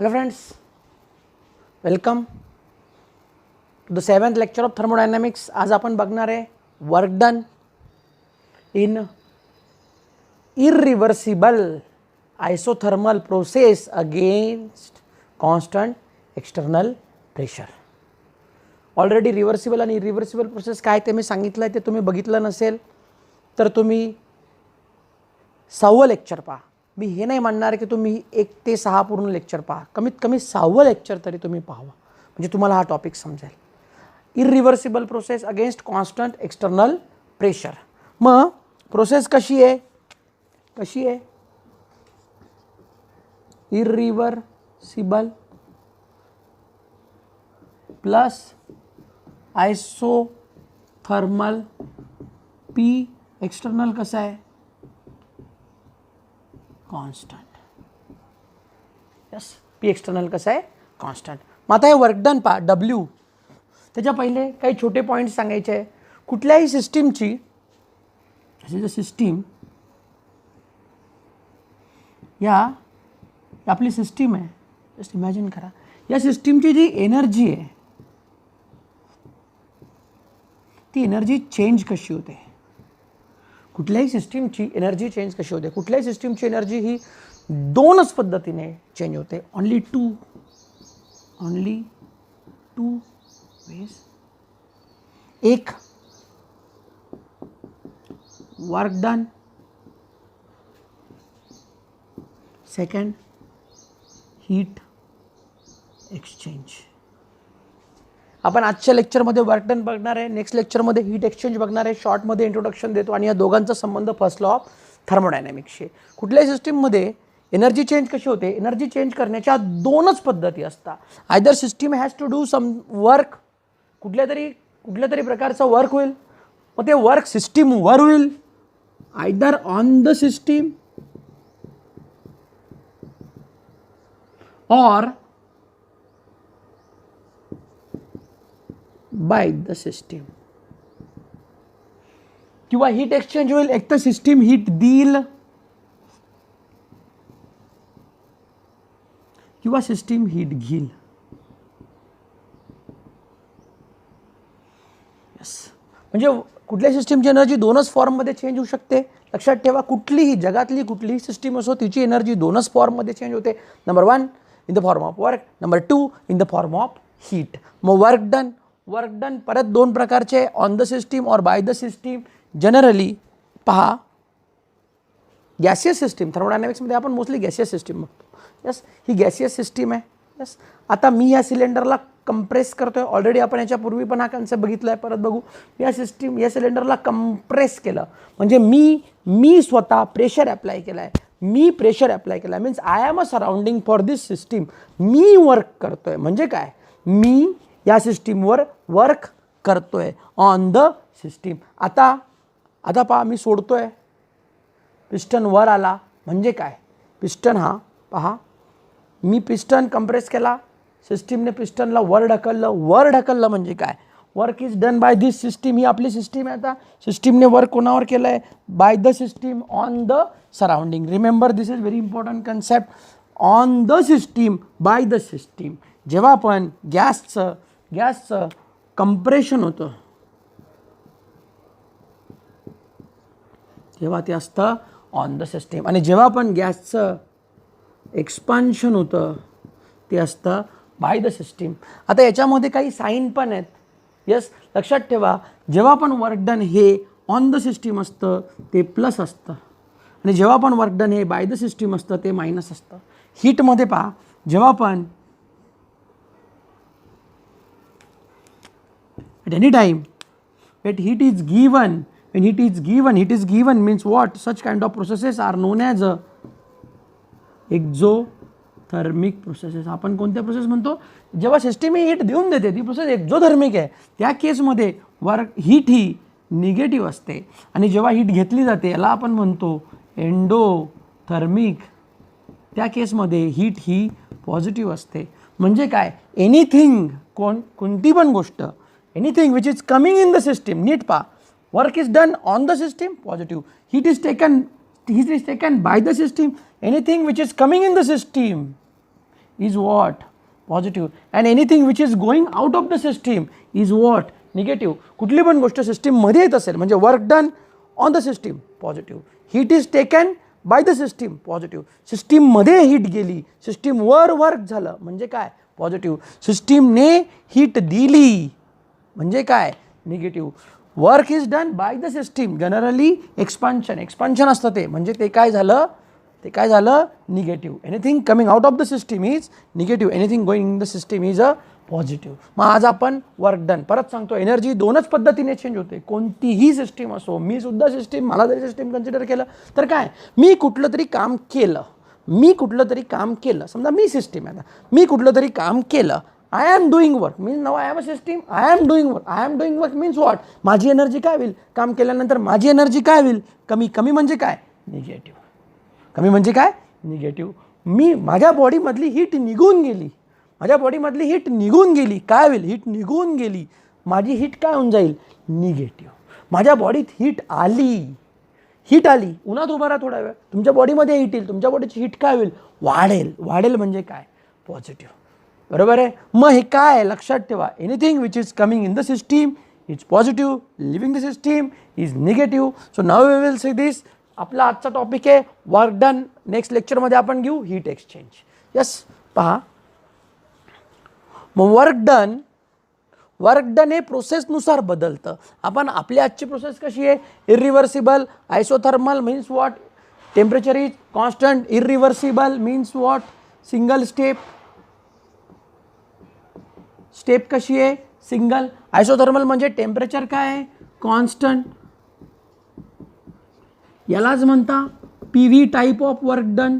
Hello friends, welcome to the 7th lecture of thermodynamics. आज आपण बघणार आहे work done in irreversible isothermal process against constant external pressure. Already reversible आणि irreversible process काय ते मी सांगितलं आहे, ते तुम्ही बघितलं नसेल तर तुम्ही 6वं लेक्चर पहा. मी हे नाही म्हणणार की तुम्ही 1 ते 6 पूर्ण लेक्चर पहा, कमीत कमी 6वं लेक्चर तरी तुम्ही पाहावं, म्हणजे तुम्हाला हा टॉपिक समजेल. Irreversible process against constant external pressure. मग प्रोसेस कशी आहे? Irreversible plus isothermal, P external कसं आहे? कॉन्स्टंट. यस, पी एक्सटर्नल कसं आहे? कॉन्स्टंट. मग आता हे वर्क डन पहा, डब्ल्यू. त्याच्या पहिले काही छोटे पॉईंट्स सांगायचे आहे. कुठल्याही सिस्टीमची सिस्टीम या आपली सिस्टीम आहे, जस्ट इमॅजिन करा, या सिस्टीमची जी एनर्जी आहे ती एनर्जी चेंज कशी होते? कुठल्याही सिस्टीमची एनर्जी चेंज कशी होते? कुठल्याही सिस्टीमची एनर्जी ही दोनच पद्धतीने चेंज होते. Only two ways. एक work done, second heat exchange. आपण आजच्या लेक्चरमध्ये वर्क डन बघणार आहे, नेक्स्ट लेक्चरमध्ये हीट एक्सचेंज बघणार आहे. शॉर्टमध्ये इंट्रोडक्शन देतो आणि या दोघांचा संबंध फर्स्ट लॉ ऑफ थर्मोडायनॅमिक्सशी. कुठल्याही सिस्टीममध्ये एनर्जी चेंज कशी होते? एनर्जी चेंज करण्याच्या दोनच पद्धती असतात. Either system has to do some work, कुठल्या तरी प्रकारचं वर्क होईल, मग ते वर्क सिस्टीमवर होईल, either on the system or by the system. किंवा हीट एक्सचेंज होईल, एक तर सिस्टीम हीट देईल किंवा सिस्टीम हीट घेईल. यस, म्हणजे कुठल्या सिस्टीमची एनर्जी दोनच फॉर्ममध्ये चेंज होऊ शकते. लक्षात ठेवा, कुठलीही जगातली कुठलीही सिस्टीम असो तिची एनर्जी दोनच फॉर्ममध्ये चेंज होते. Number 1 in the form of work, number 2 in the form of heat. मग वर्क डन परत दोन प्रकारचे, ऑन द सिस्टीम और बाय द सिस्टीम. जनरली पहा, गॅसियस सिस्टीम, थर्मोडायनॅमिक्समध्ये आपण मोस्टली गॅसियस सिस्टीम बघतो. यस, ही गॅसियस सिस्टीम आहे. यस, आता मी या सिलेंडरला कंप्रेस करतोय. ऑलरेडी आपण याच्यापूर्वी पण हा कन्सेप्ट बघितला आहे, परत बघू. या सिलेंडरला कंप्रेस केलं म्हणजे मी स्वतः प्रेशर अप्लाय केलं आहे. Means I am a surrounding for this system. Me work करतोय म्हणजे काय? मी या सिस्टीमवर वर्क करतोय ऑन द सिस्टीम. आता पहा, मी सोडतोय, पिस्टन वर आला म्हणजे काय? पिस्टन हा पहा, मी पिस्टन कंप्रेस केला, सिस्टीमने पिस्टनला वर ढकललं म्हणजे काय? Work is done by this system. ही आपली सिस्टीम आहे. आता सिस्टीमने वर्क कोणावर केलं आहे? By the system, on the surrounding. Remember, this is very important concept. On the system, by the system. जेव्हा आपण गॅसचं कंप्रेशन होतं तेव्हा ते असतं ऑन द सिस्टीम, आणि जेव्हा पण गॅसचं एक्सपान्शन होतं ते असतं बाय द सिस्टीम. आता याच्यामध्ये काही साईन पण आहेत. यस, लक्षात ठेवा, जेव्हा पण वर्क डन हे ऑन द सिस्टीम असतं ते प्लस असतं, आणि जेव्हा पण वर्क डन हे बाय द सिस्टीम असतं ते मायनस असतं. हीटमध्ये पहा, जेव्हा पण at any time when heat is given means what? Such kind of processes are known as exothermic processes. आपण कोणत्या प्रोसेस म्हणतो? जेव्हा सिस्टीम ही हीट देऊन देते ती प्रोसेस एक्झोथर्मिक आहे. त्या केसमध्ये हीट ही निगेटिव्ह असते, आणि जेव्हा हीट घेतली जाते याला आपण म्हणतो एंडोथर्मिक. त्या केसमध्ये हीट ही पॉझिटिव्ह असते. म्हणजे काय? कोणती पण गोष्ट, anything which is coming in the system, नीट पहा, work is done on the system, positive. Heat is taken by the system, anything which is coming in the system is what? Positive. And anything which is going out of the system is what? Negative. कुठली पण गोष्ट सिस्टीममध्ये येत असेल म्हणजे work done on the system positive. Heat is taken by the system positive. सिस्टीममध्ये heat गेली, सिस्टीमवर वर्क झालं म्हणजे काय? पॉझिटिव्ह. सिस्टीमने हीट दिली म्हणजे काय? Negative. Work is done by the system, generally expansion असतं ते म्हणजे ते काय झालं? Negative. Anything coming out of the system is negative, anything going in the system is a positive. मग आज आपण वर्क डन, परत सांगतो, एनर्जी दोनच पद्धतीने चेंज होते. कोणतीही सिस्टीम असो, मी सुद्धा सिस्टीम, मला जरी सिस्टीम कन्सिडर केलं तर काय, मी कुठलं तरी काम केलं, समजा मी सिस्टीम आहे, मी कुठलं तरी काम केलं, I am doing work means now I am a system. I am doing work means what? माझी एनर्जी काय होईल? काम केल्यानंतर माझी एनर्जी काय होईल? कमी म्हणजे काय? निगेटिव्ह. कमी म्हणजे काय? निगेटिव्ह. माझ्या बॉडीमधली हीट निघून गेली, काय होईल? हीट निघून गेली, माझी हीट काय होऊन जाईल? निगेटिव्ह. माझ्या बॉडीत हीट आली, उन्हात उभा राहा थोडा वेळ, तुमच्या बॉडीमध्ये हीट येईल, तुमच्या बॉडीची हीट काय होईल? वाढेल म्हणजे काय? पॉझिटिव्ह. बरोबर आहे. मग हे काय लक्षात ठेवा, anything which is coming in the system is positive, leaving the system is negative. So now we will see this. आपला आजचा टॉपिक आहे वर्क डन. नेक्स्ट लेक्चरमध्ये आपण घेऊ हीट एक्सचेंज. यस, पहा, मग वर्क डन हे प्रोसेसनुसार बदलतं. आपण आपली आजची प्रोसेस कशी आहे? Irreversible. Isothermal means what? Temperature is constant. Irreversible means what? Single step कशी आहे? सिंगल. आयसोथर्मल म्हणजे टेम्परेचर काय आहे? कॉन्स्टंट. यालाच म्हणता PV type of work done.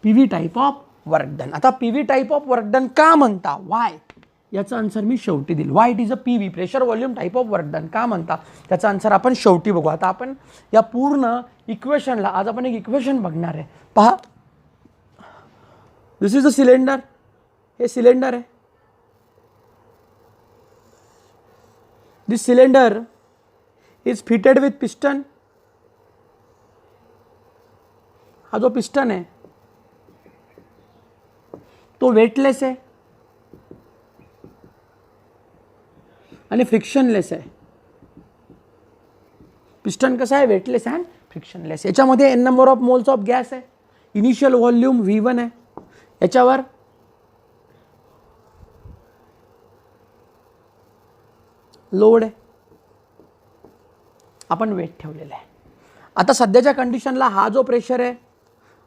PV type of work done. आता PV type of work done का म्हणता? वाय? याचा आन्सर मी शेवटी देईल. Why it is a PV, pressure volume type of work done का म्हणता, त्याचा आन्सर आपण शेवटी बघू. आता आपण या पूर्ण इक्वेशनला, आज आपण एक इक्वेशन बघणार आहे. पहा, दिस इज अ सिलेंडर. हे सिलेंडर आहे. This cylinder is fitted with piston. हा जो पिस्टन आहे तो वेटलेस आहे आणि फ्रिक्शनलेस आहे. पिस्टन कसा आहे? Weightless and frictionless. याच्यामध्ये n number of moles of gas आहे. इनिशियल व्हॉल्यूम V1 आहे. याच्यावर लोड आहे, आपण वेट ठेवलेला आहे. आता सध्याच्या कंडिशनला हा जो प्रेशर आहे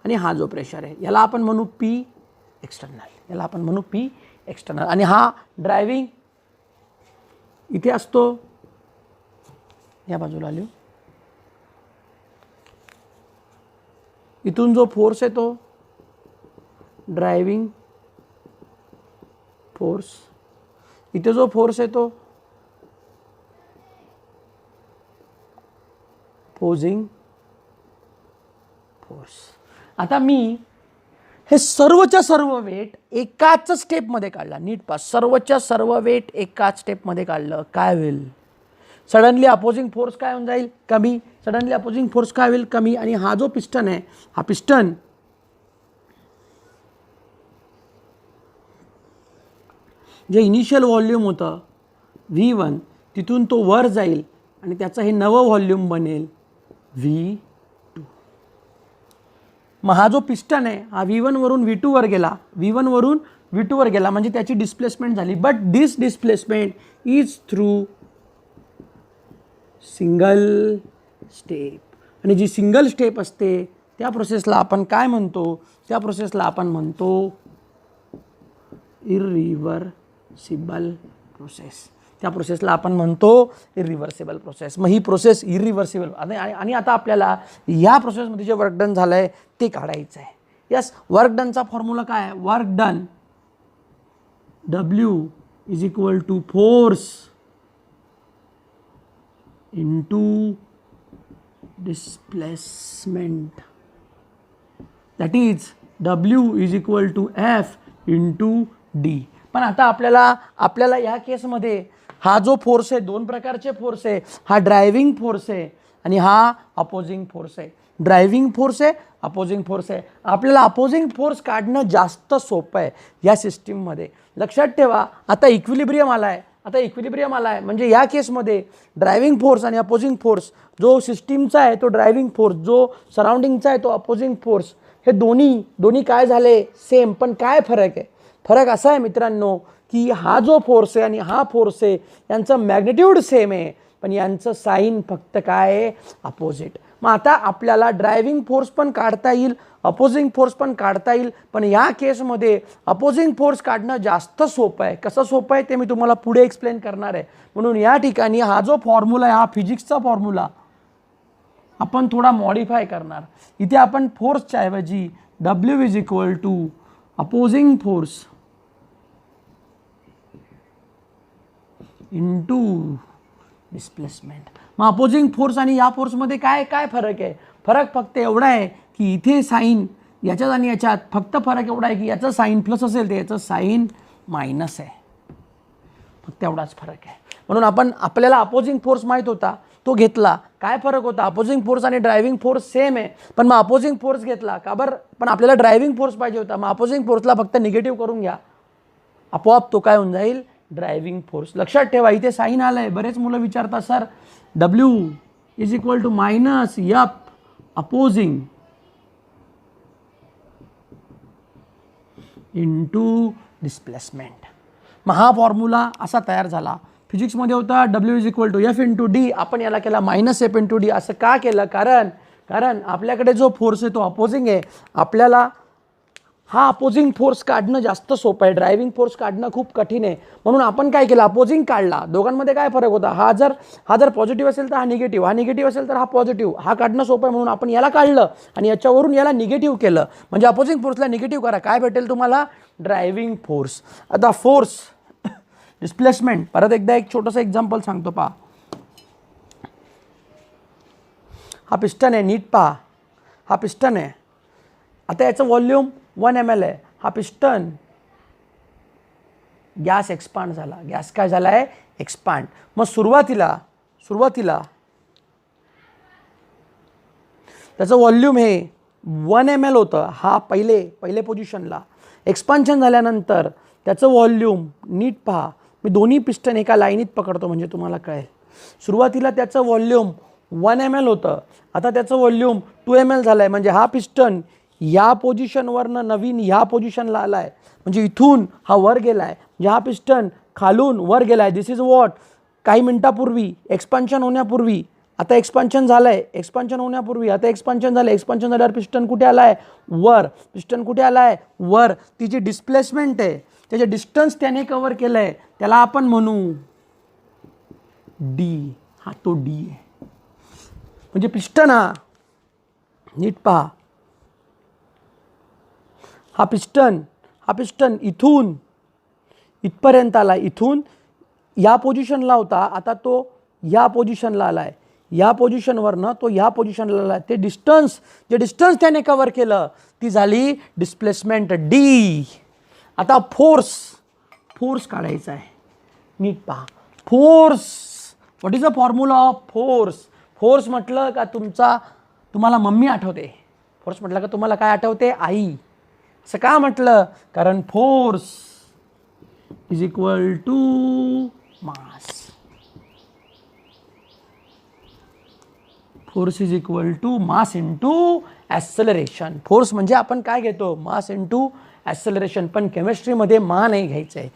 आणि हा जो प्रेशर आहे याला आपण म्हणू P एक्सटर्नल. आणि हा ड्रायव्हिंग इथे असतो, या बाजूला लिहू. इथून जो फोर्स येतो ड्रायव्हिंग फोर्स, इथे जो फोर्स येतो पोजिंग फोर्स. आता मी हे सर्वच्या सर्व वेट एकाच स्टेपमध्ये काढला. नीट पहा, सर्वच्या सर्व वेट एकाच स्टेपमध्ये काढलं, काय होईल? सडनली अपोजिंग फोर्स काय होऊन जाईल? कमी. सडनली अपोजिंग फोर्स काय होईल? कमी. आणि हा जो पिस्टन आहे, हा पिस्टन जे इनिशियल व्हॉल्यूम होतं V1 तिथून तो वर जाईल आणि त्याचं हे नवं व्हॉल्यूम बनेल V2. मग हा जो पिस्टन आहे हा V1 वरून V2 वर गेला, म्हणजे त्याची डिस्प्लेसमेंट झाली. But this displacement is through single step. आणि जी सिंगल स्टेप असते त्या प्रोसेसला आपण काय म्हणतो? त्या प्रोसेसला आपण म्हणतो इरिव्हर्सिबल प्रोसेस. त्या प्रोसेसला आपण म्हणतो इरिव्हर्सिबल प्रोसेस. मग ही प्रोसेस इरिव्हर्सिबल. आणि आता आपल्याला या प्रोसेसमध्ये जे वर्क डन झालं आहे ते काढायचं आहे. यस, वर्क डनचा फॉर्म्युला काय आहे? Work done W is equal to force into displacement. That is W is equal to F into D. पण आता आपल्याला या केसमध्ये हा जो फोर्स आहे, दोन प्रकारचे फोर्स आहे. हा ड्रायव्हिंग फोर्स आहे आणि हा अपोजिंग फोर्स आहे. ड्रायव्हिंग फोर्स आहे, अपोजिंग फोर्स आहे. आपल्याला अपोजिंग फोर्स काढणं जास्त सोपं आहे या सिस्टीममध्ये. लक्षात ठेवा, आता इक्विलिब्रियम आला आहे, म्हणजे या केसमध्ये ड्रायव्हिंग फोर्स आणि अपोजिंग फोर्स, जो सिस्टीमचा आहे तो ड्रायव्हिंग फोर्स, जो सराउंडिंगचा आहे तो अपोजिंग फोर्स, हे दोन्ही काय झाले, सेम. पण काय फरक आहे? फरक असा आहे मित्रांनो की हा जो फोर्स आहे आणि हा फोर्स आहे यांचं मॅग्निट्यूड सेम आहे, पण यांचं साईन फक्त काय आहे, अपोजिट. मग आता आपल्याला ड्रायव्हिंग फोर्स पण काढता येईल, अपोजिंग फोर्स पण काढता येईल, पण या केसमध्ये अपोजिंग फोर्स काढणं जास्त सोपं आहे. कसं सोपं आहे ते मी तुम्हाला पुढे एक्सप्लेन करणार आहे. म्हणून या ठिकाणी हा जो फॉर्म्युला आहे, हा फिजिक्सचा फॉर्म्युला आपण थोडा मॉडिफाय करणार. इथे आपण फोर्सच्या ऐवजी W is equal to opposing force into displacement. मग अपोजिंग फोर्स आणि या फोर्समध्ये काय फरक आहे? फरक फक्त एवढा आहे की इथे साईन याच्यात आणि याच्यात फक्त फरक एवढा आहे की याचं साईन प्लस असेल तर याचं साईन मायनस आहे. फक्त एवढाच फरक आहे. म्हणून आपल्याला अपोजिंग फोर्स माहीत होता, तो घेतला. काय फरक होता? अपोजिंग फोर्स आणि ड्रायव्हिंग फोर्स सेम आहे, पण मग अपोजिंग फोर्स घेतला का बरं? पण आपल्याला ड्रायव्हिंग फोर्स पाहिजे होता. मग अपोजिंग फोर्सला फक्त निगेटिव्ह करून घ्या, आपोआप तो काय होऊन जाईल, ड्रायव्हिंग फोर्स. लक्षात ठेवा, इथे साईन आलंय. बरेच मुलं विचारतात, sir W is equal to minus F opposing into displacement. मग हा फॉर्म्युला असा तयार झाला. फिजिक्समध्ये होता W is equal to F into D, आपण याला केला मायनस F इंटू D. असं का केलं? कारण आपल्याकडे जो फोर्स आहे तो अपोजिंग आहे. आपल्याला हा अपोजिंग फोर्स काढणं जास्त सोपं आहे, ड्रायव्हिंग फोर्स काढणं खूप कठीण आहे. म्हणून आपण काय केलं, अपोजिंग काढला. दोघांमध्ये काय फरक होता? हा जर पॉझिटिव्ह असेल तर हा निगेटिव्ह असेल तर हा पॉझिटिव्ह. हा काढणं सोपं आहे म्हणून आपण याला काढलं आणि याच्यावरून याला निगेटिव्ह केलं. म्हणजे अपोजिंग फोर्सला निगेटिव्ह करा, काय भेटेल तुम्हाला? Driving force. आता फोर्स डिस्प्लेसमेंट, परत एकदा एक छोटंसं एक्झाम्पल सांगतो पहा. हा पिस्टन आहे, नीट पहा. हा पिस्टन आहे. आता याचं व्हॉल्यूम 1 ml आहे. हा पिस्टन, गॅस एक्सपांड झाला. गॅस काय झाला आहे? एक्सपांड. मग सुरुवातीला त्याचं व्हॉल्यूम हे 1 ml होतं. हा पहिले पोझिशनला. एक्सपान्शन झाल्यानंतर त्याचं व्हॉल्यूम, नीट पहा, मी दोन्ही पिस्टन एका लाईनीत पकडतो म्हणजे तुम्हाला कळेल. सुरुवातीला त्याचं व्हॉल्यूम 1 ml होतं. आता त्याचं व्हॉल्यूम 2 ml झालं आहे. म्हणजे हा पिस्टन या पोझिशनवरनं नवीन ह्या पोझिशनला आला आहे. म्हणजे इथून हा वर गेला आहे. म्हणजे हा पिस्टन खालून वर गेला आहे. दिस इज वॉट, काही मिनटापूर्वी एक्सपान्शन होण्यापूर्वी. आता एक्सपान्शन झालं आहे, एक्सपान्शन होण्यापूर्वी आता एक्सपान्शन झालं. एक्सपान्शन झाल्यावर पिस्टन कुठे आला आहे? वर. पिस्टन कुठे आला आहे? वर. ती जी डिस्प्लेसमेंट आहे, त्याचे डिस्टन्स त्याने कव्हर केलं आहे, त्याला आपण म्हणू D. हा तो D आहे. म्हणजे पिस्टन, हा नीट पहा, हा पिस्टन इथून इथपर्यंत आला. इथून या पोझिशनला होता, आता तो या पोझिशनला आला आहे. या पोझिशनवरनं तो या पोझिशनला आला. ते जे डिस्टन्स त्याने कव्हर केलं ती झाली डिस्प्लेसमेंट D. आता फोर्स काढायचा आहे. नीट पहा, force. What is the formula of force? Force म्हटलं का तुम्हाला मम्मी आठवते. फोर्स म्हटलं का तुम्हाला काय आठवते? आई. असं का म्हटलं? कारण force is equal to mass. Force is equal to mass into acceleration. Force म्हणजे आपण काय घेतो? Mass into acceleration. पण केमिस्ट्रीमध्ये मा नाही घ्यायचं आहे.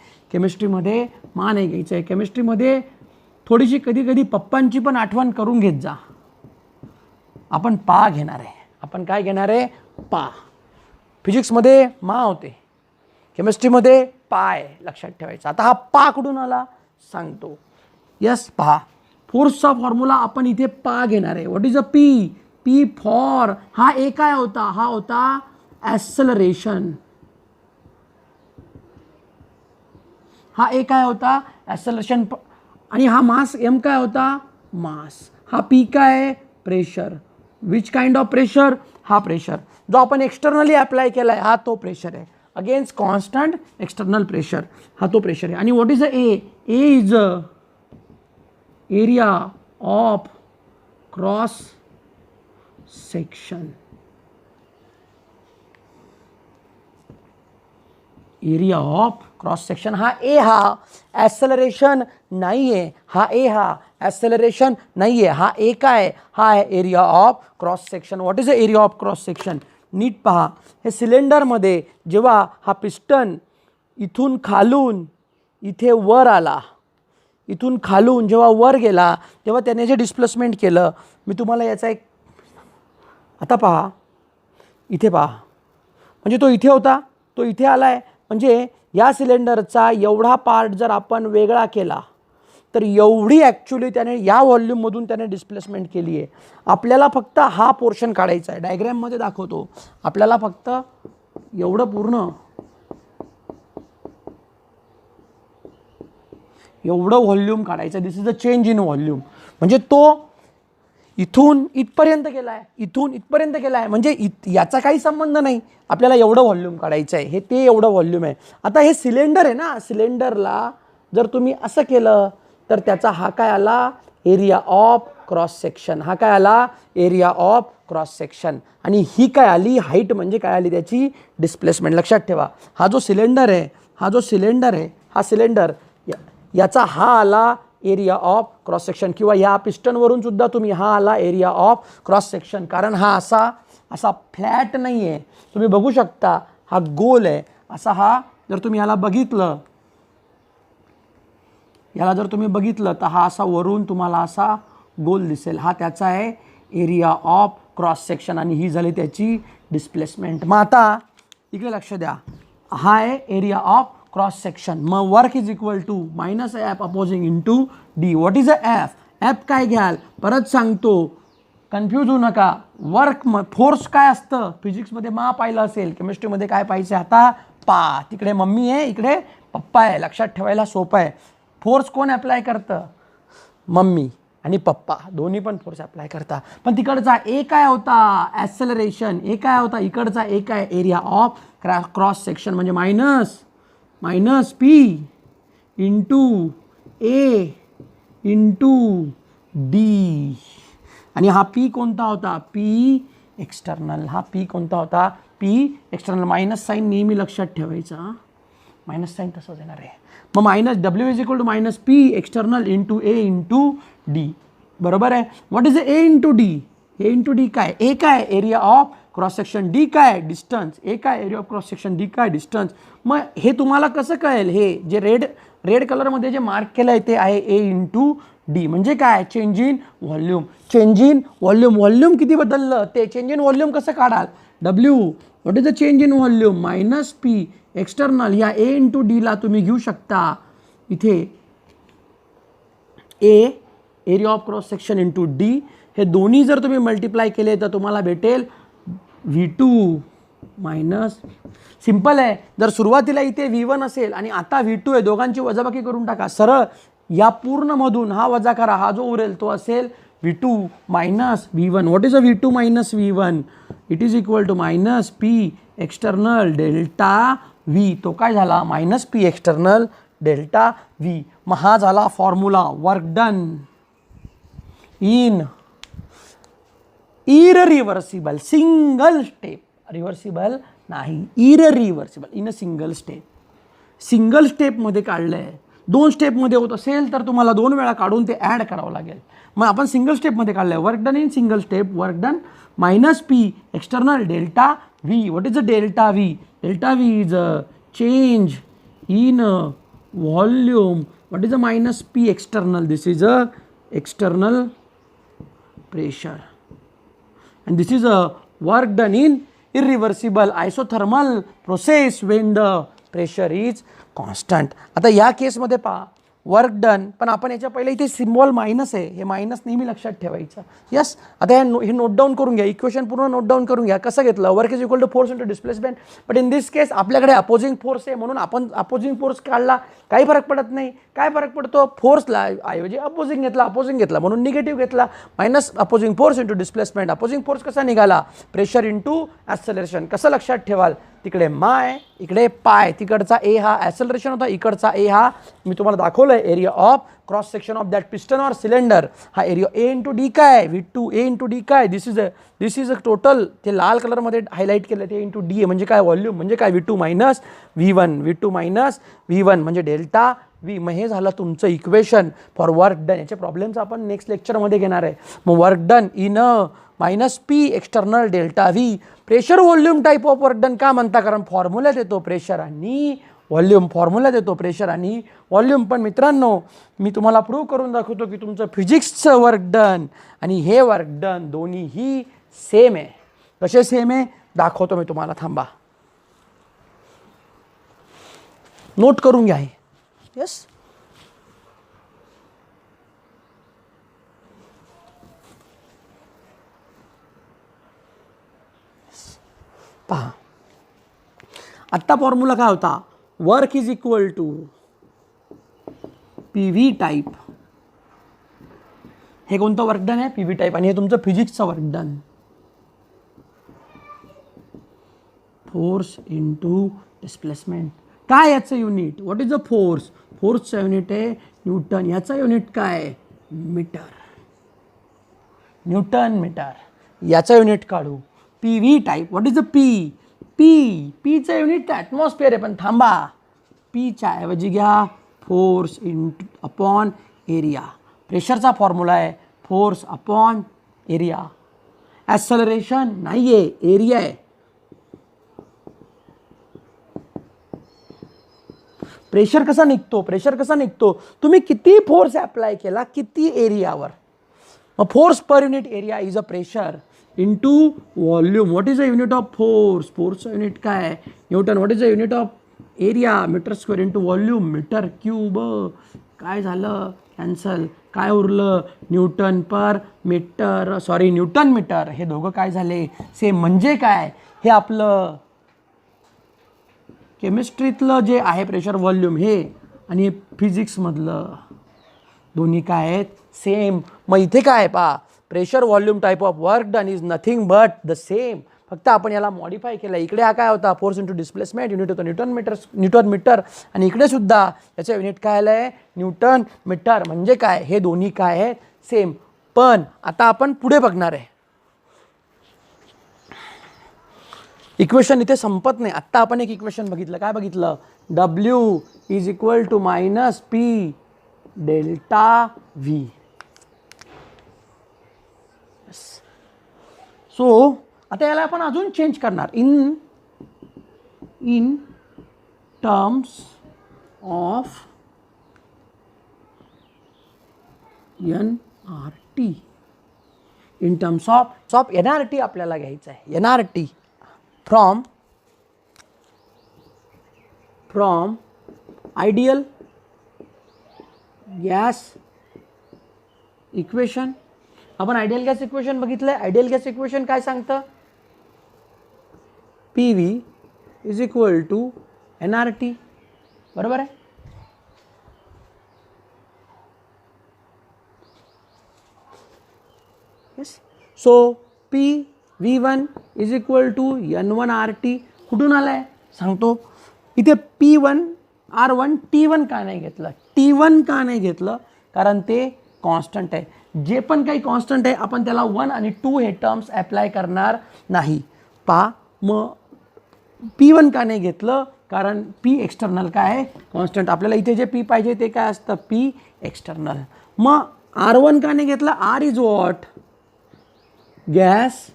केमिस्ट्रीमध्ये थोडीशी कधी पप्पांची पण आठवण करून घेत जा. आपण पा घेणार आहे. आपण काय घेणार आहे? पा. फिजिक्समध्ये मा होते, केमिस्ट्रीमध्ये पाय. लक्षात ठेवायचं. आता हा पा कुठून आला सांगतो. यस, पहा, फोर्सचा फॉर्म्युला आपण इथे पा घेणार आहे. What is a P? P for, हा ए काय होता? हा होता ॲक्सेलरेशन. हा ए काय होता? ॲक्सेलरेशन. आणि हा मास एम काय होता? मास. हा पी काय? Pressure. Which kind of pressure? हा प्रेशर जो आपण एक्सटर्नली अप्लाय केला आहे, हा तो प्रेशर आहे. अगेन्स्ट कॉन्स्टंट एक्सटर्नल प्रेशर, हा तो प्रेशर आहे. आणि what is a A? A is area of cross section, area of cross section. हा ए, हा ॲक्सेलरेशन नाही आहे, हा ए, हा ॲक्सेलरेशन नाही आहे, हा ए काय आहे, हा आहे area of cross section. What is the area of cross section? नीट पहा, हे सिलेंडरमध्ये जेव्हा हा पिस्टन इथून खालून इथे वर आला, इथून खालून जेव्हा वर गेला तेव्हा त्याने जे डिस्प्लेसमेंट केलं, मी तुम्हाला याचा एक, आता पहा इथे पहा, म्हणजे तो इथे होता, तो इथे आला आहे, म्हणजे या सिलेंडरचा एवढा पार्ट जर आपण वेगळा केला तर एवढी ॲक्च्युली त्याने या व्हॉल्यूममधून त्याने डिस्प्लेसमेंट केली आहे. आपल्याला फक्त हा पोर्शन काढायचा आहे, डायग्रॅममध्ये दाखवतो. आपल्याला फक्त एवढं पूर्ण एवढं व्हॉल्यूम काढायचं. This is a change in volume. म्हणजे तो इथून इथपर्यंत गेला आहे, इथून इथपर्यंत गेला आहे, म्हणजे याचा काही संबंध नाही. आपल्याला एवढं व्हॉल्यूम काढायचं आहे, हे ते एवढं व्हॉल्यूम आहे. आता हे सिलेंडर आहे ना, सिलेंडरला जर तुम्ही असं केलं तर त्याचा हा काय आला, एरिया ऑफ क्रॉस सेक्शन. हा काय आला, एरिया ऑफ क्रॉस सेक्शन. आणि ही काय आली, हाईट म्हणजे काय आली त्याची, डिस्प्लेसमेंट. लक्षात ठेवा, हा जो सिलेंडर आहे, हा जो सिलेंडर आहे, हा सिलेंडर याचा हा आला एरिया ऑफ क्रॉस सेक्शन, किंवा या पिस्टनवरून सुद्धा तुम्ही हा आला एरिया ऑफ क्रॉस सेक्शन. कारण हा असा फ्लॅट नाही आहे, तुम्ही बघू शकता हा गोल आहे असा. हा जर तुम्ही याला बघितलं, याला जर तुम्ही बघितलं तर हा असा वरून तुम्हाला असा गोल दिसेल. हा त्याचा आहे एरिया ऑफ क्रॉस सेक्शन आणि ही झाली त्याची डिस्प्लेसमेंट. मग आता इकडे लक्ष द्या, हा आहे एरिया ऑफ क्रॉस सेक्शन. मग work is equal to minus F opposing into D. What is a F? F काय घ्याल, परत सांगतो, कन्फ्यूज होऊ नका. वर्क फोर्स काय असतं, फिजिक्समध्ये पाहिलं असेल, केमिस्ट्रीमध्ये काय पाहिजे, आता पा, तिकडे मम्मी आहे, इकडे पप्पा आहे. लक्षात ठेवायला सोपं आहे. फोर्स कोण अप्लाय करतं, मम्मी आणि पप्पा दोन्ही पण फोर्स अप्लाय करता. पण तिकडचा ए काय होता, ॲक्सेलरेशन. ए काय होता, इकडचा ए काय, एरिया ऑफ क्रॉस सेक्शन, म्हणजे minus P into A into D. आणि हा पी कोणता होता, पी एक्सटर्नल. हा पी कोणता होता, पी एक्सटर्नल. मायनस साईन नेहमी लक्षात ठेवायचा, मायनस साईन तसंच येणार आहे. मग minus W is equal to minus P external into A into D. बरोबर आहे. What is A into D? A into D काय, ए काय area of cross section, D काय डिस्टन्स. ए काय area of cross section, D काय distance. मग हे तुम्हाला कसं कळेल, हे जे रेड कलरमध्ये जे मार्क केलं आहे ते आहे ए इंटू डी. म्हणजे काय, change in volume. Change in volume, volume किती बदललं ते चेंज इन व्हॉल्यूम कसं काढाल, W. What is the change in volume, minus P external. या ए इंटू डीला तुम्ही घेऊ शकता इथे A area of cross section into d. हे दोन्ही जर तुम्ही मल्टिप्लाय केले तर तुम्हाला भेटेल V2 मायनस. सिंपल आहे. जर सुरुवातीला इथे V1 असेल आणि आता V2 आहे, दोघांची वजाबाकी करून टाका सरळ. या पूर्णमधून हा वजा करा, हा जो उरेल तो असेल V2 minus V1. What is a V2 minus V1? It is equal to minus P external delta V. तो काय झाला, minus P external delta V. मग हा झाला formula work done in irreversible single step. Reversible नाही, irreversible in a single step. Single स्टेपमध्ये काढलं आहे. 2 स्टेपमध्ये होत असेल तर तुम्हाला 2 वेळा काढून ते ॲड करावं लागेल. मग आपण सिंगल स्टेपमध्ये काढलं आहे. Work done in single step, work done minus P external delta V. What is a delta V? Delta V is a change in volume. What is a minus P external? This is a external pressure and this is a work done in irreversible isothermal process when the pressure is constant. आता या केसमध्ये पहा work done, पण आपण याच्या पहिले इथे symbol minus आहे, हे मायनस नेहमी लक्षात ठेवायचं. यस, आता हे नोट डाऊन करून घ्या, इक्वेशन पूर्ण नोट डाऊन करून घ्या. कसं घेतलं, work is equal to force into displacement. But in this case आपल्याकडे अपोजिंग फोर्स आहे म्हणून आपण अपोजिंग फोर्स काढला, काही फरक पडत नाही. काय फरक पडतो, फोर्सला ऐवजी अपोजिंग घेतला म्हणून निगेटिव्ह घेतला. Minus opposing force into displacement. Opposing force कसा निघाला, प्रेशर इंटू ॲक्सेलरेशन. कसं लक्षात ठेवाल, तिकडे माय, इकडे पाय. तिकडचा ए हा ॲक्सेलरेशन होता, इकडचा ए हा मी तुम्हाला दाखवलं आहे area of cross section of that piston or cylinder. हा एरिया ए इंटू डी काय, V2 ए इंटू डी काय, दिस इज अ टोटल. ते लाल कलरमध्ये हायलाईट केलं ते इंटू डी आहे, म्हणजे काय व्हॉल्यूम, म्हणजे काय V2 मायनस V1 म्हणजे डेल्टा V. मग हे झालं तुमचं इक्वेशन फॉर वर्क डन. याचे प्रॉब्लेम्स आपण नेक्स्ट लेक्चरमध्ये घेणार आहे. मग work done in minus P external delta V. Pressure volume type of work done का म्हणता, कारण फॉर्म्युला देतो प्रेशर आणि व्हॉल्यूम, फॉर्म्युला देतो प्रेशर आणि व्हॉल्यूम. पण मित्रांनो, मी तुम्हाला प्रूव्ह करून दाखवतो की तुमचं फिजिक्सचं वर्क डन आणि हे वर्क डन दोन्हीही सेम आहे. कसे सेम आहे दाखवतो मी तुम्हाला, थांबा, नोट करून घ्या. येस, पहा, आत्ता फॉर्म्युला काय होता, work is equal to P V type. हे कोणतं वर्क डन आहे, पी व्ही टाईप, आणि हे तुमचं फिजिक्सचं work done. Force into displacement. काय याचं unit, what is a force, फोर्सचं युनिट आहे न्यूटन. याचा युनिट काय, मीटर, न्यूटन मीटर. याचा युनिट काढू, P V type. What is a P, पीचं युनिट ॲटमॉस्फिअर आहे. पण थांबा, पीच्या ऐवजी घ्या फोर्स अपॉन एरिया. प्रेशरचा फॉर्म्युला आहे फोर्स अपॉन एरिया. ॲक्सेलरेशन नाही आहे, एरिया आहे. प्रेशर कसा निघतो, तुम्ही किती फोर्स अप्लाय केला किती एरियावर. मग force per unit area is a pressure into volume. What is a unit of force, फोर्सचं युनिट काय, newton. What is a unit of area, metre square into volume, metre cube. काय झालं, cancel. काय उरलं, newton per metre, newton metre. हे दोघं काय झाले, सेम. म्हणजे काय, हे आपलं केमिस्ट्रीतलं जे आहे प्रेशर व्हॉल्यूम हे, आणि फिजिक्समधलं दोन्ही काय आहेत, सेम. मग इथे काय आहे पहा, pressure volume type of work done is nothing but the same. फक्त आपण याला मॉडिफाय केलं. इकडे हा काय होता, फोर्स इंटू डिस्प्लेसमेंट, युनिट होतं न्यूटन मीटर, आणि इकडे सुद्धा याचं युनिट काय आलं आहे, न्यूटन मीटर. म्हणजे काय, हे दोन्ही काय आहेत, सेम. पण आता आपण पुढे बघणार आहे. इक्वेशन इथे संपत नाही. आत्ता आपण एक इक्वेशन बघितलं, काय बघितलं, W is equal to minus P delta V. So आता याला आपण अजून चेंज करणार in terms of NRT. In terms of NRT आपल्याला घ्यायचं आहे. NRT from ideal gas equation. आपण आयडियल गॅस इक्वेशन बघितलंय. आयडियल गॅस इक्वेशन काय सांगतं, P V is equal to NRT. बरोबर आहे. Yes. So P V1 is equal to N1RT. कुठून आलाय सांगतो. इथे P1 R1 T1 का नाही घेतलं, T1 का नाही घेतलं, कारण ते कॉन्स्टंट आहे. जे पण काही कॉन्स्टंट आहे आपण त्याला 1 आणि 2 हे टर्म्स अप्लाय करणार नाही. पहा, मग P1 का नाही घेतलं, कारण P एक्सटर्नल काय आहे, कॉन्स्टंट. आपल्याला इथे जे P पाहिजे ते काय असतं, P एक्सटर्नल. मग R1 का नाही घेतलं, R is what, gas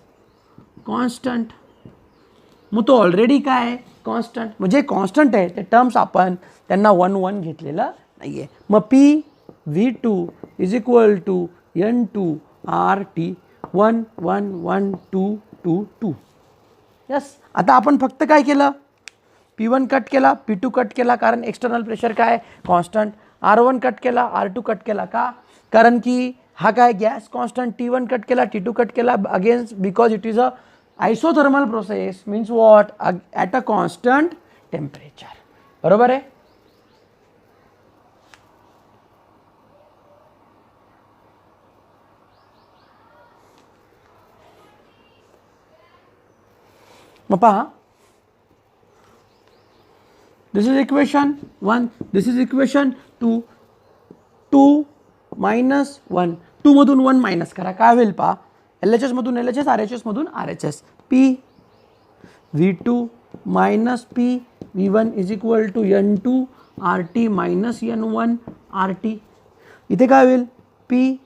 constant. मग तो ऑलरेडी काय आहे, कॉन्स्टंट. म्हणजे कॉन्स्टंट आहे ते टर्म्स आपण त्यांना 1 घेतलेलं नाही आहे. मग PV2 is equal to N2RT 1 1 1 2 2 2. Yes. आता आपण फक्त काय केलं, P1 कट केला, P2 कट केला, कारण एक्सटर्नल प्रेशर काय, कॉन्स्टंट. R1 कट केला, R2 कट केला. का, कारण की हा काय गॅस कॉन्स्टंट. T1 कट केला, T2 कट केला, against because it is a isothermal process, means what, at a constant temperature. बरोबर आहे. मग पहा, this is equation 1, this is equation 2. 2 minus 1, 2 मधून 1 मायनस करा, काय होईल पहा, LHS मधून LHS, RHS मधून RHS, P V2 minus P V1 is equal to N2 RT minus N1 RT. इथे काय होईल, P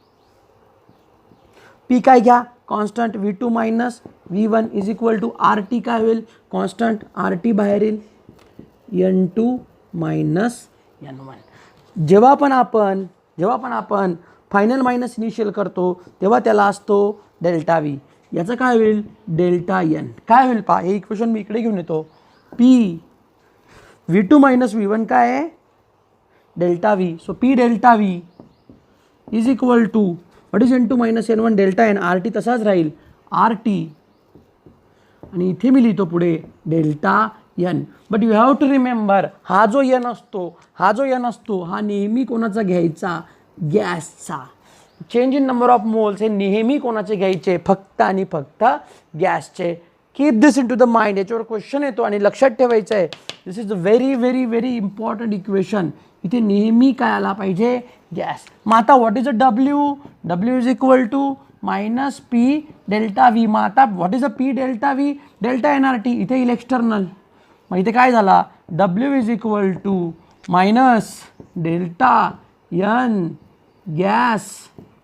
काय घ्या, constant, V2 minus V1 is equal to RT काय होईल, कॉन्स्टंट, RT बाहेर येईल, N2 मायनस N1. जेव्हा पण आपण फायनल मायनस इनिशियल करतो तेव्हा त्याला असतो डेल्टा व्ही. याचं काय होईल, डेल्टा एन. काय होईल पहा, हे इक्वेशन मी इकडे घेऊन येतो. P V2 मायनस V1 काय आहे, delta V. So P delta V is equal to what is N2 minus N1 delta N. RT तसाच राहील, RT, आणि इथे मी लिहितो पुढे delta N. But you have to remember, हा जो एन असतो हा नेहमी कोणाचा घ्यायचा, गॅसचा. Change in number of moles हे नेहमी कोणाचे घ्यायचे, फक्त आणि फक्त गॅसचे. Keep this in to the mind. याच्यावर क्वेश्चन येतो आणि लक्षात ठेवायचं आहे, this is a very very very important equation. इथे नेहमी काय आला पाहिजे, गॅस. मग आता what is a W is equal to minus P delta V. मग आता what is a P delta V, delta NRT, इथे येईल एक्सटर्नल. मग इथे काय झाला, W is equal to minus delta N gas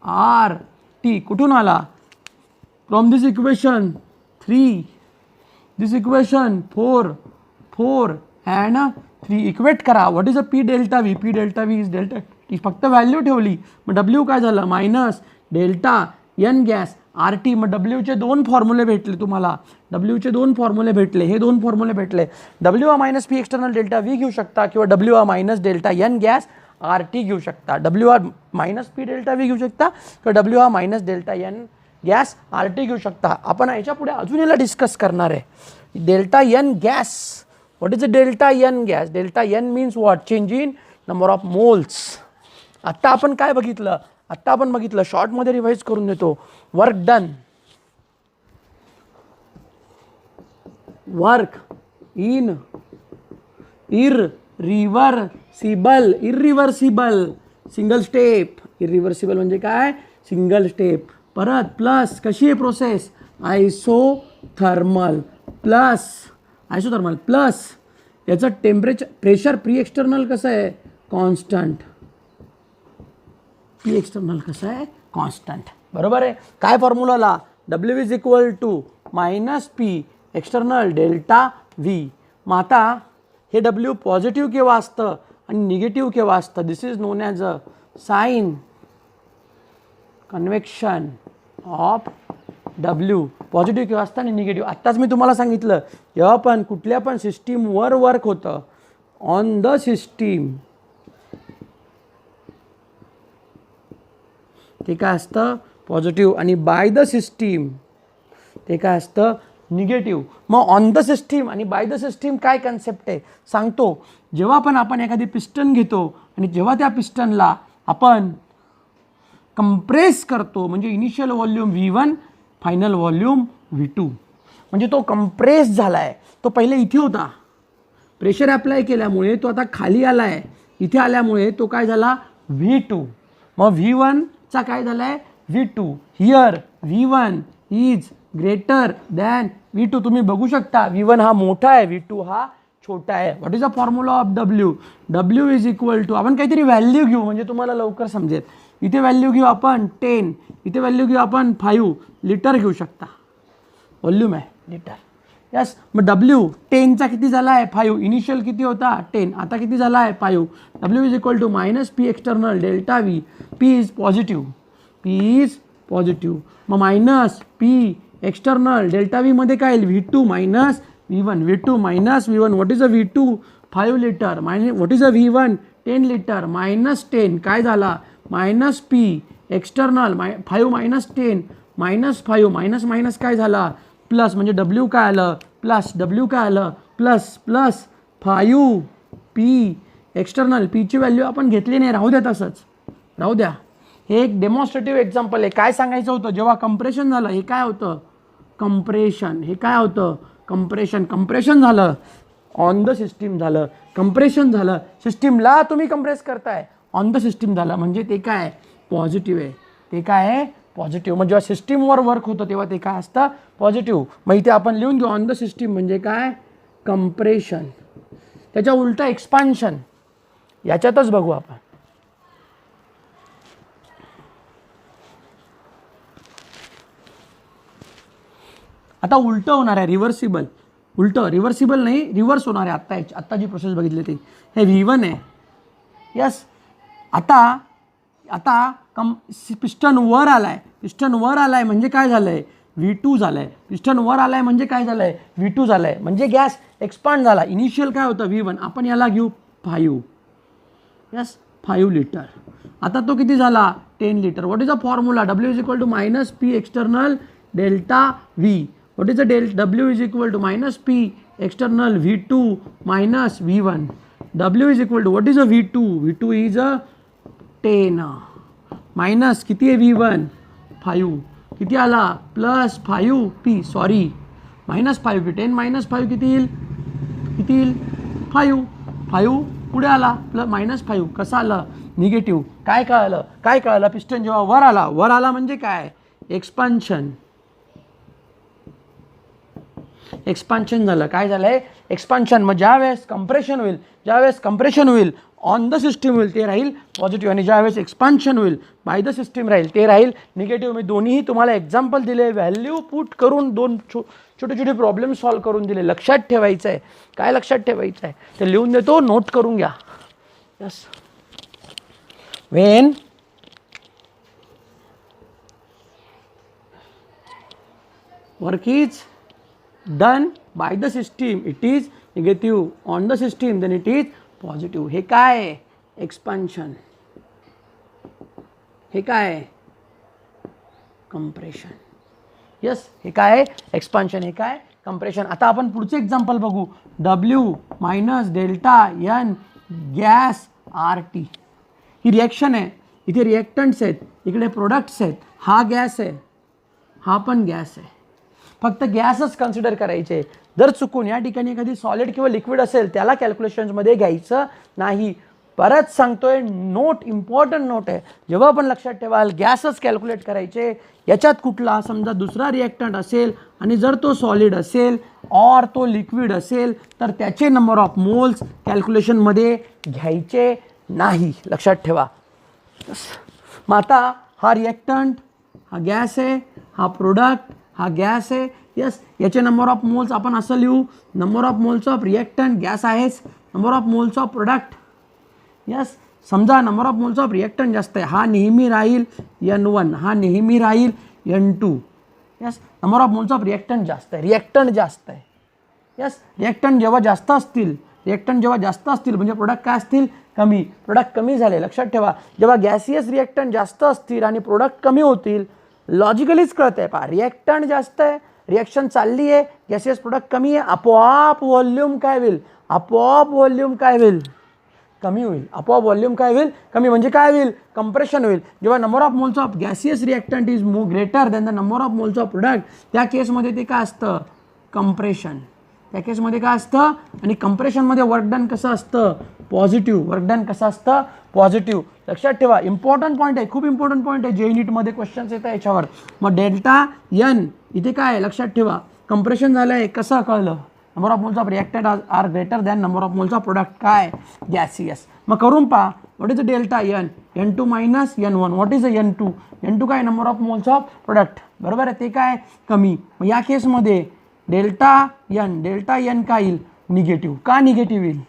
RT. कुठून आला, from this equation 3, this equation 4 and 3. Equate करा, what is a P delta V, P delta V is delta T. फक्त व्हॅल्यू ठेवली. मग डब्ल्यू काय झालं, minus delta N gas RT. मग डब्ल्यूचे दोन फॉर्म्युले भेटले तुम्हाला, डब्ल्यूचे दोन फॉर्म्युले भेटले, हे दोन फॉर्म्युले भेटले. डब्ल्यू हा minus P external delta V घेऊ शकता, किंवा डब्ल्यू हा minus delta N gas RT घेऊ शकता. डब्ल्यू हा मायनस पी डेल्टा व्ही घेऊ शकता, किंवा डब्ल्यू हा minus delta N gas RT घेऊ शकता. आपण याच्या पुढे अजून याला डिस्कस करणार आहे. Delta N gas, what is a delta N gas, delta N means what, change in number of moles. आत्ता आपण काय बघितलं, शॉर्टमध्ये रिवाइज करून देतो. Work done, work in irreversible single step. Irreversible म्हणजे काय, सिंगल स्टेप. परत प्लस, कशी आहे प्रोसेस, आयसोथर्मल प्लस याचं टेम्परेचर, प्रेशर प्री एक्सटर्नल कसं आहे, कॉन्स्टंट. पी एक्सटर्नल कसं आहे, कॉन्स्टंट. बरोबर आहे. काय फॉर्म्युलाला, W is equal to minus P external delta V. मग आता हे डब्ल्यू पॉझिटिव्ह केव्हा असतं आणि निगेटिव्ह केव्हा असतं, this is known as a sign convection of W. Positive केव्हा असतं आणि निगेटिव्ह. आत्ताच मी तुम्हाला सांगितलं, जेव्हा पण कुठल्या पण सिस्टीमवर वर्क होतं, ऑन द सिस्टीम, ते काय असतं, पॉझिटिव्ह, आणि बाय द सिस्टीम ते काय असतं, निगेटिव्ह. मग ऑन द सिस्टीम आणि बाय द सिस्टीम काय कन्सेप्ट आहे सांगतो. जेव्हा पण आपण एखादी पिस्टन घेतो आणि जेव्हा त्या पिस्टनला आपण कंप्रेस करतो, म्हणजे initial volume V1, final volume V2, म्हणजे तो कंप्रेस झाला आहे. तो पहिले इथे होता, प्रेशर अप्लाय केल्यामुळे तो आता खाली आला आहे, इथे आल्यामुळे तो काय झाला, V2. मग V1चा काय झाला आहे, V2. Here V1 is greater than V2. तुम्ही बघू शकता, V1 हा मोठा आहे, V2 हा छोटा आहे. What is the formula of W is equal to, आपण काहीतरी व्हॅल्यू घेऊ म्हणजे तुम्हाला लवकर समजेल. इथे व्हॅल्यू घेऊ आपण 10, इथे व्हॅल्यू घेऊ आपण 5 लिटर घेऊ शकता, व्हॉल्यूम आहे लिटर. यस. मग डब्ल्यू 10चा किती झाला आहे, 5. इनिशियल किती होता, 10, आता किती झाला आहे, 5. W is equal to minus P external delta V. P is positive. मग minus P external delta V मध्ये काय येईल, V2 minus V1. V2 minus V1. What is a V2, 5 litre. What is a V1, 10 litre. Minus 10 काय झाला, minus P external 5 minus 10 minus 5 minus minus काय झाला, plus. म्हणजे W काय आलं, प्लस. डब्ल्यू काय आलं, प्लस 5 पी एक्सटर्नल. पीची value आपण घेतली नाही, राहू द्या तसंच, राहू द्या. हे एक डेमॉन्स्ट्रेटिव्ह एक्झाम्पल आहे. काय सांगायचं होतं, जेव्हा कंप्रेशन झालं, हे काय होतं, कंप्रेशन. हे काय होतं, कंप्रेशन झालं ऑन द सिस्टीम झालं, कंप्रेशन झालं, सिस्टीमला तुम्ही कंप्रेस करताय, ऑन द सिस्टीम झालं, म्हणजे ते काय पॉझिटिव्ह आहे. ते काय आहे पॉझिटिव्ह. मग जेव्हा सिस्टीमवर वर्क होतं तेव्हा ते काय असतं पॉझिटिव्ह. मग इथे आपण लिहून घेऊ ऑन द सिस्टीम म्हणजे काय कंप्रेशन. त्याच्या उलट एक्सपान्शन, याच्यातच बघू आपण. आता उलट होणार आहे, रिव्हर्सिबल. उलट रिव्हर्सिबल नाही, रिव्हर्स होणार आहे. आत्ता जी प्रोसेस बघितली ती हे V1 आहे. यस, आता पिस्टन वर आलाय. पिस्टन वर आलाय म्हणजे काय झालंय V2 झालंय. पिस्टन वर आलाय म्हणजे काय झालंय V2 झालंय, म्हणजे गॅस एक्सपांड झाला. इनिशियल काय होतं V1, आपण याला घेऊ 5. Yes, 5 litre. आता तो किती झाला 10 litre. What is the formula, W is equal to minus P external delta V. What is the W is equal to minus P external V2 minus V1. W is equal to what is a V2? V2 is a 10 minus किती आहे V1 5. किती आला plus 5P, sorry minus 5P. 10 minus 5 किती येईल 5 पुढे आला plus minus 5. कसं आलं निगेटिव्ह. काय कळालं पिस्टन जेव्हा वर आला म्हणजे काय एक्सपान्शन. एक्सपान्शन झालं. काय झालंय एक्सपान्शन. मग ज्यावेळेस कंप्रेशन होईल ऑन द सिस्टीम होईल ते राहील पॉझिटिव्ह, आणि ज्यावेळेस एक्सपान्शन होईल बाय द सिस्टीम राहील ते राहील निगेटिव्ह. मी दोन्हीही तुम्हाला एक्झाम्पल दिले, व्हॅल्यू पुट करून 2 छोटे प्रॉब्लेम सॉल्व्ह करून दिले. लक्षात ठेवायचं आहे. काय लक्षात ठेवायचं आहे ते लिहून देतो, नोट करून घ्या. Yes, Wien work is done by the system it is negative, on the system then it is positive. हे काय आहे एक्सपान्शन, हे काय आहे कंप्रेशन. यस, हे काय आहे एक्सपान्शन, हे काय कंप्रेशन. आता आपण पुढचे एक्झाम्पल बघू. W minus delta N gas RT. ही रिॲक्शन आहे, इथे रिॲक्टंट्स आहेत, इकडे प्रोडक्ट्स आहेत. हा गॅस आहे, हा पण गॅस आहे. फक्त गॅसच कन्सिडर करायचे. जर चुकून या ठिकाणी एखादी सॉलिड किंवा लिक्विड असेल त्याला कॅल्क्युलेशन्समध्ये घ्यायचं नाही. परत सांगतोय, नोट इम्पॉर्टंट नोट आहे. जेव्हा आपण लक्षात ठेवाल गॅसच कॅल्क्युलेट करायचे. याच्यात कुठला समजा दुसरा रिॲक्टंट असेल आणि जर तो सॉलिड असेल और तो लिक्विड असेल तर त्याचे नंबर ऑफ मोल्स कॅल्क्युलेशनमध्ये घ्यायचे नाही. लक्षात ठेवा. मग आता हा रिॲक्टंट, हा गॅस आहे, हा प्रोडक्ट, हा गॅस आहे. यस, याचे नंबर ऑफ मोल्स आपण असं लिहू, number of moles of reactant gas आहेच, number of moles of product. Yes, समजा number of moles of reactant जास्त आहे, हा नेहमी राहील N1, हा नेहमी राहील N2. Yes, number of moles of reactant जास्त आहे, रिॲक्टंट जास्त आहे. यस, रिॲक्टंट जेव्हा जास्त असतील म्हणजे प्रोडक्ट काय असतील कमी, प्रोडक्ट कमी झाले. लक्षात ठेवा, जेव्हा गॅसियस रिॲक्टंट जास्त असतील आणि प्रोडक्ट कमी होतील, लॉजिकलीच कळत आहे. पहा, रिॲक्टंट जास्त आहे, रिॲक्शन चालली आहे, गॅसियस प्रोडक्ट कमी आहे, आपोआप व्हॉल्यूम काय होईल कमी होईल. आपोआप व्हॉल्यूम काय होईल कमी, म्हणजे काय होईल कंप्रेशन होईल. जेव्हा number of moles of gaseous reactant is greater than the number of moles of product, त्या केसमध्ये ते काय असतं कंप्रेशन. त्या केसमध्ये काय असतं, आणि कंप्रेशनमध्ये वर्क डन कसं असतं पॉझिटिव्ह. वर्क डन कसं असतं पॉझिटिव्ह. लक्षात ठेवा, इम्पॉर्टंट पॉईंट आहे, खूप इम्पॉर्टंट पॉईंट आहे. जे नीटमध्ये क्वेश्चन्स येतात याच्यावर. मग डेल्टा N इथे काय आहे लक्षात ठेवा, कंप्रेशन झालं आहे. कसं कळलं, number of moles of reactant are greater than number of moles of product काय गॅसियस. मग करून पहा, व्हॉट इज द डेल्टा N, N2 minus N1. What is the N2 काय number of moles of product, बरोबर आहे, ते काय कमी. मग या केसमध्ये डेल्टा N काय येईल निगेटिव्ह. का निगेटिव्ह येईल,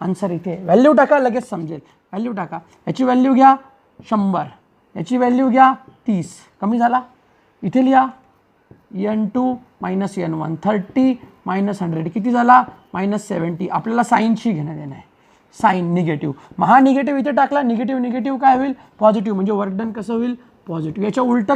आन्सर इथे व्हॅल्यू टाका, लगेच समजेल. व्हॅल्यू टाका, याची व्हॅल्यू घ्या 100, याची व्हॅल्यू घ्या 30, कमी झाला. इथे लिहा N2 मायनस N1, 30 मायनस 100 किती झाला -70. आपल्याला साईनशी घेणं देणं आहे, साईन निगेटिव्ह. मग हा निगेटिव्ह इथे टाकला, निगेटिव्ह काय होईल पॉझिटिव्ह, म्हणजे वर्क डन कसं होईल पॉझिटिव्ह. याच्या उलट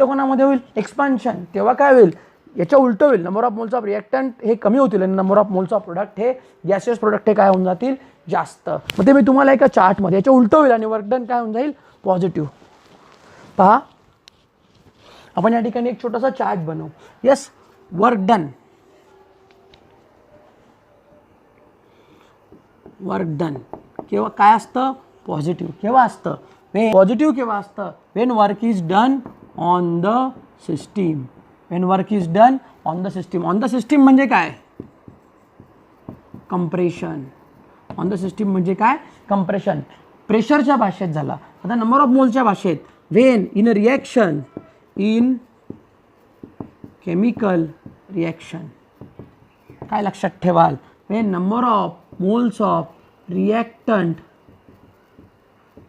कोणामध्ये होईल एक्सपान्शन. तेव्हा काय होईल, याच्या उलट होईल, number of moles of reactant हे कमी होतील आणि number of moles of product हे गॅसियस प्रोडक्ट हे काय होऊन जातील जास्त. मग ते मी तुम्हाला एका चार्टमध्ये याच्या उलट होईल आणि वर्क डन काय होऊन जाईल पॉझिटिव्ह. पहा, आपण या ठिकाणी एक छोटासा चार्ट बनवू. Yes, work done work done केव्हा काय असतं पॉझिटिव्ह केव्हा असतं पॉझिटिव्ह केव्हा असतं when work is done on the system Wien work is done on the system म्हणजे काय कंप्रेशन ऑन द सिस्टीम म्हणजे काय कंप्रेशन प्रेशरच्या भाषेत झाला आता नंबर ऑफ मोलच्या भाषेत when in a reaction in chemical reaction काय लक्षात ठेवाल when number of moles of reactant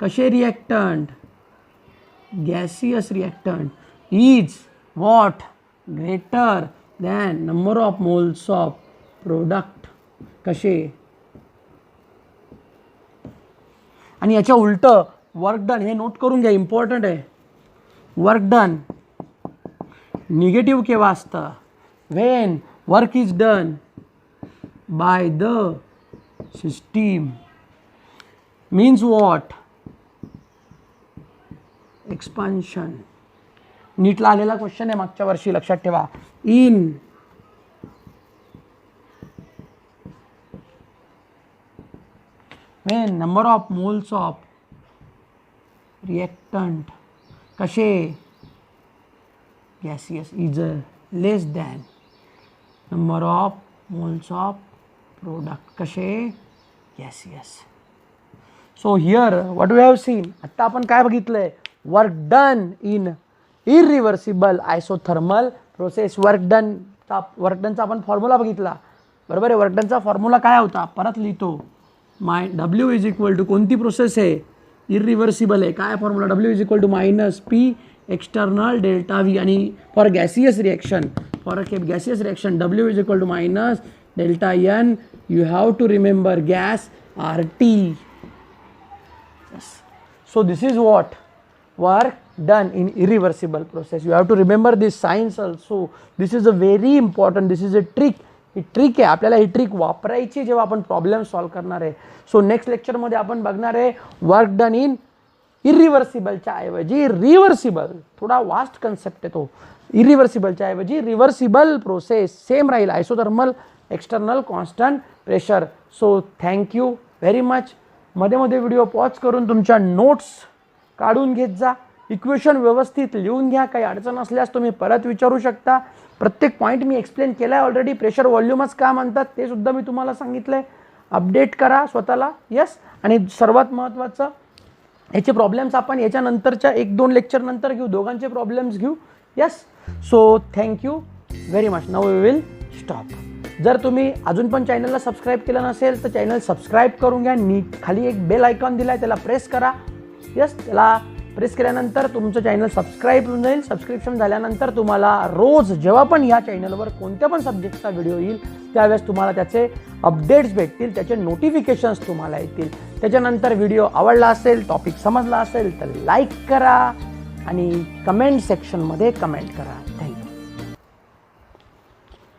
कसे reactant gaseous reactant is what greater than number of moles of product कसे आणि याच्या उलटं वर्क डन हे नोट करून घ्या इम्पॉर्टंट आहे वर्क डन निगेटिव्ह केव्हा असतं when work is done by the system means what expansion नीटला आलेला क्वेश्चन आहे मागच्या वर्षी लक्षात ठेवा in when number of moles of reactant कसे gaseous is less than number of moles of product कसे gaseous. So here what we have seen आता आपण काय बघितलंय work done in irreversible isothermal process work डनचा आपण फॉर्म्युला बघितला बरोबर आहे वर्क डनचा फॉर्म्युला काय होता परत लिहितो W इज इक्वल टू कोणती प्रोसेस आहे इरिव्हर्सिबल आहे काय formula W is equal to -P external delta V आणि for gaseous reaction W is equal to -डेल्टा N you have to remember gas RT. So this is what work done in irreversible process. You have to remember this science also. This is a very important. This is a trick. He trick आहे आपल्याला ही trick वापरायची जेव्हा आपण problem solve करणार आहे. So next लेक्चरमध्ये आपण बघणार आहे वर्क डन इन इरिव्हर्सिबलच्या ऐवजी रिव्हर्सिबल थोडा वास्ट कन्सेप्ट आहे तो इरिव्हर्सिबलच्या ऐवजी रिव्हर्सिबल प्रोसेस सेम राहील isothermal external constant pressure. So thank you very much. मध्ये मध्ये व्हिडिओ पॉज करून तुमच्या नोट्स काढून घेत जा इक्वेशन व्यवस्थित लिहून घ्या काही अडचण असल्यास तुम्ही परत विचारू शकता. प्रत्येक पॉईंट मी एक्सप्लेन केला आहे ऑलरेडी प्रेशर व्हॉल्यूमच का म्हणतात ते सुद्धा मी तुम्हाला सांगितलं आहे. अपडेट करा स्वतःला यस. आणि सर्वात महत्त्वाचं याचे प्रॉब्लेम्स आपण याच्यानंतरच्या 1-2 लेक्चर नंतर घेऊ दोघांचे प्रॉब्लेम्स घेऊ yes. So thank you very much. Now we will stop. जर तुम्ही अजून पण चॅनलला सबस्क्राईब केलं नसेल तर चॅनल सबस्क्राईब करून घ्या. खाली एक बेल आयकॉन दिला आहे त्याला प्रेस करा यस. त्याला प्रेस केल्यानंतर तुमचं चॅनल सबस्क्राईब होऊन जाईल. सबस्क्रिप्शन झाल्यानंतर तुम्हाला रोज जेव्हा पण या चॅनलवर कोणत्या पण सब्जेक्टचा व्हिडिओ येईल त्यावेळेस तुम्हाला त्याचे अपडेट्स भेटतील त्याचे नोटिफिकेशन्स तुम्हाला येतील. त्याच्यानंतर व्हिडिओ आवडला असेल टॉपिक समजला असेल तर लाईक करा आणि कमेंट सेक्शनमध्ये कमेंट करा. थँक्यू.